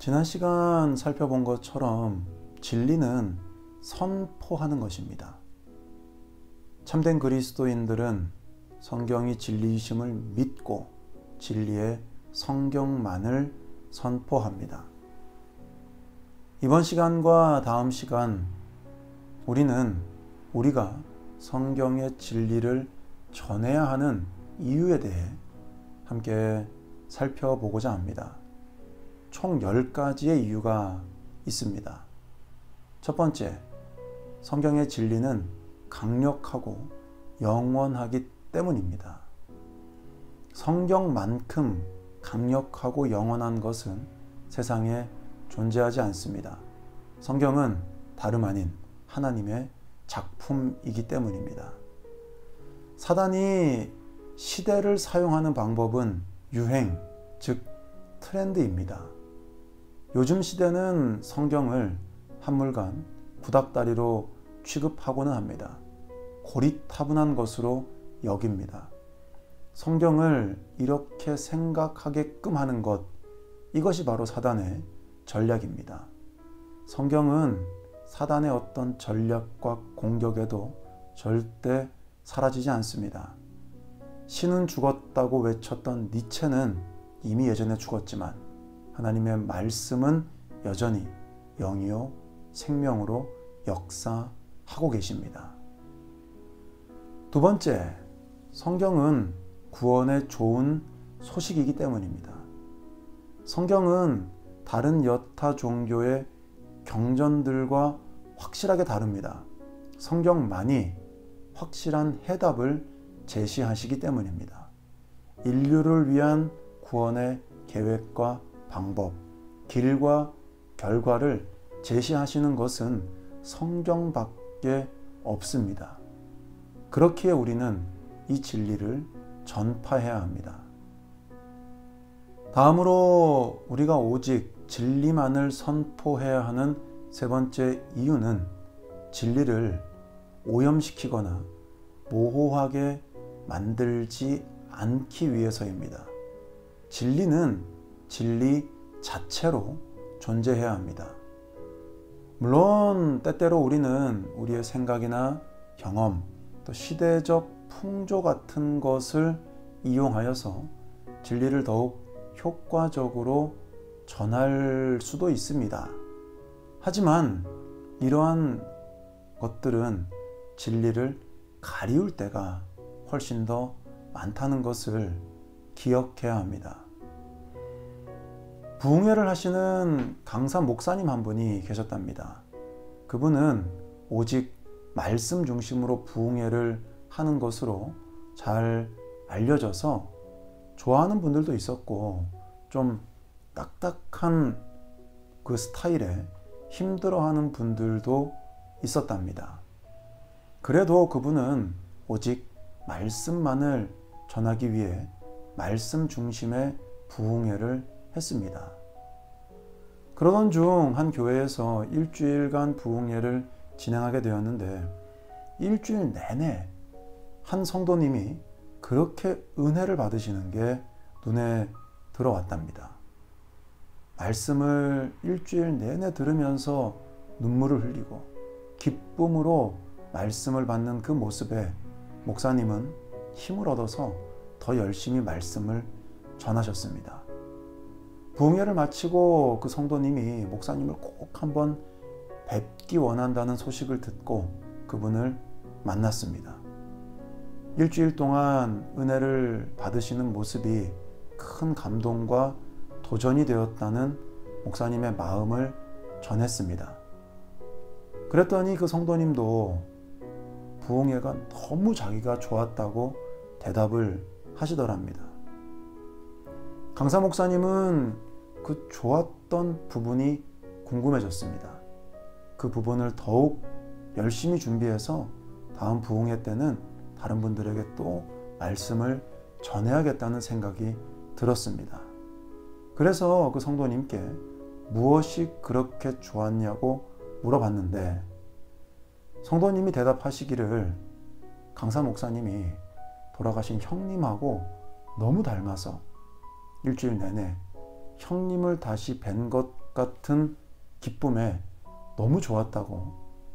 지난 시간 살펴본 것처럼 진리는 선포하는 것입니다. 참된 그리스도인들은 성경이 진리이심을 믿고 진리의 성경만을 선포합니다. 이번 시간과 다음 시간 우리가 성경의 진리를 전해야 하는 이유에 대해 함께 살펴보고자 합니다. 총 10가지의 이유가 있습니다. 첫 번째, 성경의 진리는 강력하고 영원하기 때문입니다. 성경만큼 강력하고 영원한 것은 세상에 존재하지 않습니다. 성경은 다름 아닌 하나님의 작품이기 때문입니다. 사단이 시대를 사용하는 방법은 유행, 즉 트렌드입니다. 요즘 시대는 성경을 한물간 구닥다리로 취급하고는 합니다. 고리타분한 것으로 여깁니다. 성경을 이렇게 생각하게끔 하는 것, 이것이 바로 사단의 전략입니다. 성경은 사단의 어떤 전략과 공격에도 절대 사라지지 않습니다. 신은 죽었다고 외쳤던 니체는 이미 예전에 죽었지만 하나님의 말씀은 여전히 영이요 생명으로 역사하고 계십니다. 두 번째, 성경은 구원의 좋은 소식이기 때문입니다. 성경은 다른 여타 종교의 경전들과 확실하게 다릅니다. 성경만이 확실한 해답을 제시하시기 때문입니다. 인류를 위한 구원의 계획과 방법, 길과 결과를 제시하시는 것은 성경밖에 없습니다. 그렇기에 우리는 이 진리를 전파해야 합니다. 다음으로 우리가 오직 진리만을 선포해야 하는 세 번째 이유는 진리를 오염시키거나 모호하게 만들지 않기 위해서입니다. 진리는 진리 자체로 존재해야 합니다. 물론 때때로 우리는 우리의 생각이나 경험, 또 시대적 풍조 같은 것을 이용하여서 진리를 더욱 효과적으로 전할 수도 있습니다. 하지만 이러한 것들은 진리를 가리울 때가 훨씬 더 많다는 것을 기억해야 합니다. 부흥회를 하시는 강사 목사님 한 분이 계셨답니다. 그분은 오직 말씀 중심으로 부흥회를 하는 것으로 잘 알려져서 좋아하는 분들도 있었고 좀 딱딱한 그 스타일에 힘들어하는 분들도 있었답니다. 그래도 그분은 오직 말씀만을 전하기 위해 말씀 중심의 부흥회를 했습니다. 그러던 중 한 교회에서 일주일간 부흥회를 진행하게 되었는데 일주일 내내 한 성도님이 그렇게 은혜를 받으시는 게 눈에 들어왔답니다. 말씀을 일주일 내내 들으면서 눈물을 흘리고 기쁨으로 말씀을 받는 그 모습에 목사님은 힘을 얻어서 더 열심히 말씀을 전하셨습니다. 부흥회를 마치고 그 성도님이 목사님을 꼭 한번 뵙기 원한다는 소식을 듣고 그분을 만났습니다. 일주일 동안 은혜를 받으시는 모습이 큰 감동과 도전이 되었다는 목사님의 마음을 전했습니다. 그랬더니 그 성도님도 부흥회가 너무 자기가 좋았다고 대답을 하시더랍니다. 강사 목사님은 그 좋았던 부분이 궁금해졌습니다. 그 부분을 더욱 열심히 준비해서 다음 부흥회 때는 다른 분들에게 또 말씀을 전해야겠다는 생각이 들었습니다. 그래서 그 성도님께 무엇이 그렇게 좋았냐고 물어봤는데 성도님이 대답하시기를 강사 목사님이 돌아가신 형님하고 너무 닮아서 일주일 내내 형님을 다시 뵌 것 같은 기쁨에 너무 좋았다고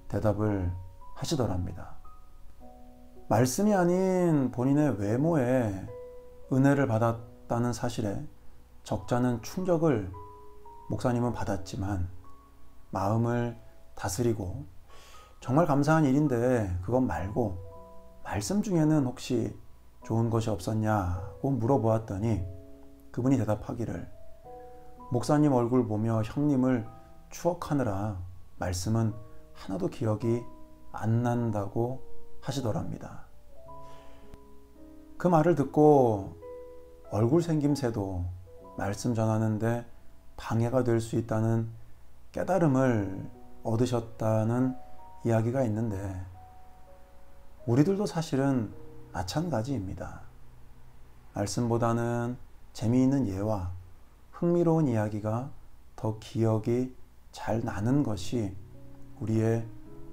대답을 하시더랍니다. 말씀이 아닌 본인의 외모에 은혜를 받았다는 사실에 적잖은 충격을 목사님은 받았지만 마음을 다스리고 정말 감사한 일인데 그것 말고 말씀 중에는 혹시 좋은 것이 없었냐고 물어보았더니 그분이 대답하기를 목사님 얼굴 보며 형님을 추억하느라 말씀은 하나도 기억이 안 난다고 하시더랍니다. 그 말을 듣고 얼굴 생김새도 말씀 전하는데 방해가 될 수 있다는 깨달음을 얻으셨다는 이야기가 있는데 우리들도 사실은 마찬가지입니다. 말씀보다는 재미있는 예와 흥미로운 이야기가 더 기억이 잘 나는 것이 우리의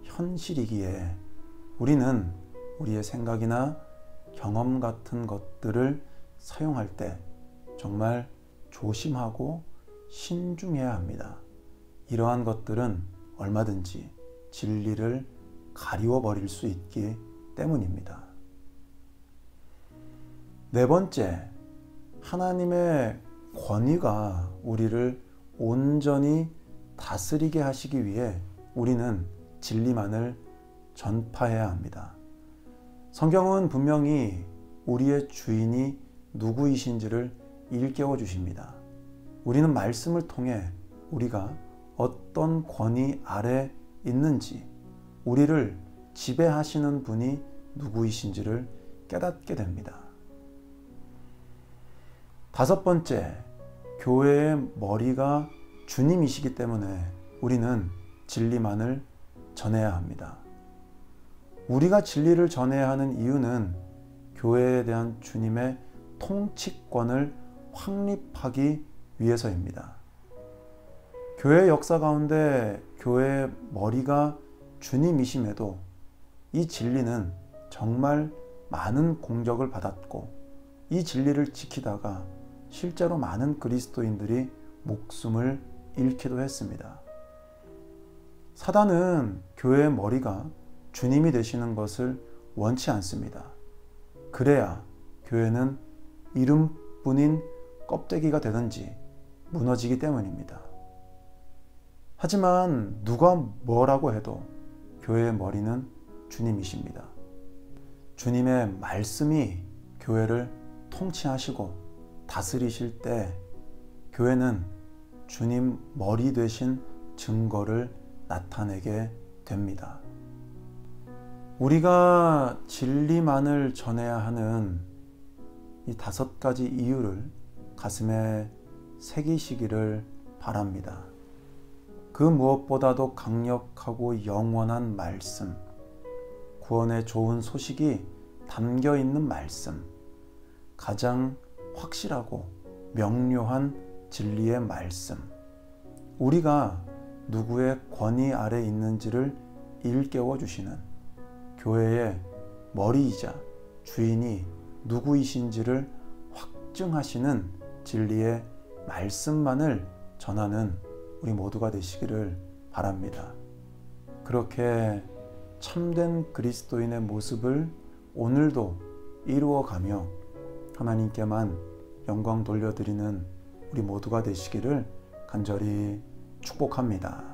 현실이기에 우리는 우리의 생각이나 경험 같은 것들을 사용할 때 정말 조심하고 신중해야 합니다. 이러한 것들은 얼마든지 진리를 가리워 버릴 수 있기 때문입니다. 네 번째, 하나님의 권위가 우리를 온전히 다스리게 하시기 위해 우리는 진리만을 전파해야 합니다. 성경은 분명히 우리의 주인이 누구이신지를 일깨워 주십니다. 우리는 말씀을 통해 우리가 어떤 권위 아래 있는지, 우리를 지배하시는 분이 누구이신지를 깨닫게 됩니다. 다섯 번째, 교회의 머리가 주님이시기 때문에 우리는 진리만을 전해야 합니다. 우리가 진리를 전해야 하는 이유는 교회에 대한 주님의 통치권을 확립하기 위해서입니다. 교회의 역사 가운데 교회의 머리가 주님이심에도 이 진리는 정말 많은 공격을 받았고 이 진리를 지키다가 실제로 많은 그리스도인들이 목숨을 잃기도 했습니다. 사단은 교회의 머리가 주님이 되시는 것을 원치 않습니다. 그래야 교회는 이름뿐인 껍데기가 되든지 무너지기 때문입니다. 하지만 누가 뭐라고 해도 교회의 머리는 주님이십니다. 주님의 말씀이 교회를 통치하시고 다스리실 때 교회는 주님 머리 되신 증거를 나타내게 됩니다. 우리가 진리만을 전해야 하는 이 5가지 이유를 가슴에 새기시기를 바랍니다. 그 무엇보다도 강력하고 영원한 말씀, 구원의 좋은 소식이 담겨 있는 말씀, 가장 확실하고 명료한 진리의 말씀, 우리가 누구의 권위 아래 있는지를 일깨워 주시는 교회의 머리이자 주인이 누구이신지를 확증하시는 진리의 말씀만을 전하는 우리 모두가 되시기를 바랍니다. 그렇게 참된 그리스도인의 모습을 오늘도 이루어가며 하나님께만 영광 돌려드리는 우리 모두가 되시기를 간절히 축복합니다.